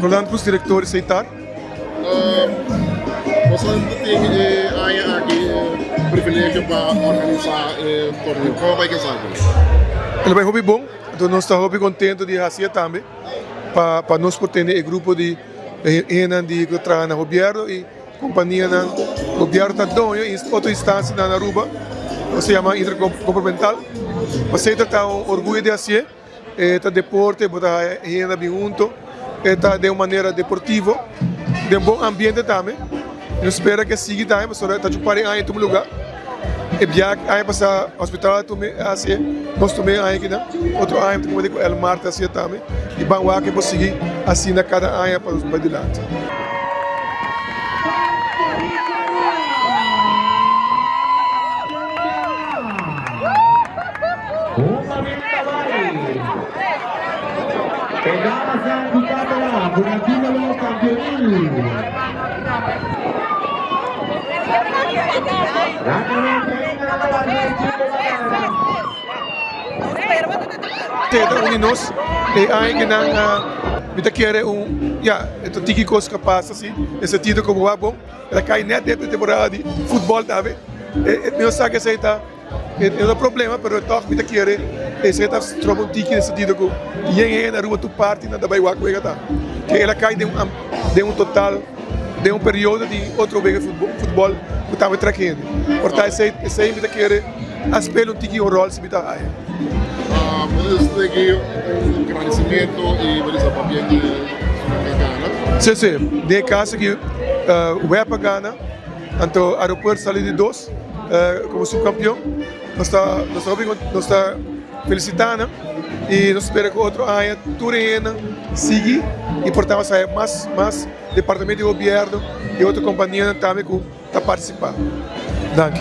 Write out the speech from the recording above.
Rolando para os diretores aceitar. Você tem aqui privilégio para organizar o torneio. Como vai que sabe? Ele vai hobby bom, então nós estamos hobby contente de fazer também, para nós por ter o grupo de gente que trabalha no governo e companhia no governo está dando em outra instância na Aruba, se chama intergovernamental. Você está orgulho de fazer, está deporte, está gente bem junto, está de uma maneira deportiva, de um bom ambiente também. Eu espero que siga também, mas está chupando em todo lugar. E já aí para o hospital também assim, nós também aí aqui né, outro ano como digo El Marte assim também e vamos lá que conseguir assim na cada ano para os adiante. Pegamos a Nicaragua, Brasil campeón. Teta uninos e aí que não me quer então tiki coisa capaz assim esse título como é bom ela cai net dentro da temporada de futebol também não sabe que aceita é um problema mas toque me quer esse tá troca tiki nesse título e aí na rua tu parte nada vai igual que tá que ela cai de um total de um período de outro vez futebol que estava traquendo portanto esse aí me quer aspelo tiki o rol se me tá aí. Puedes seguir un agradecimiento y ver esa papel de Sudamericana. Sim. De caso que o EPA gana, então o aeroporto saiu de 2 como subcampeão. Nós está felicitando e nós esperamos que outro ano Turena siga e portanto sair mais departamento de governo e outra companhia também que está participando. Danke.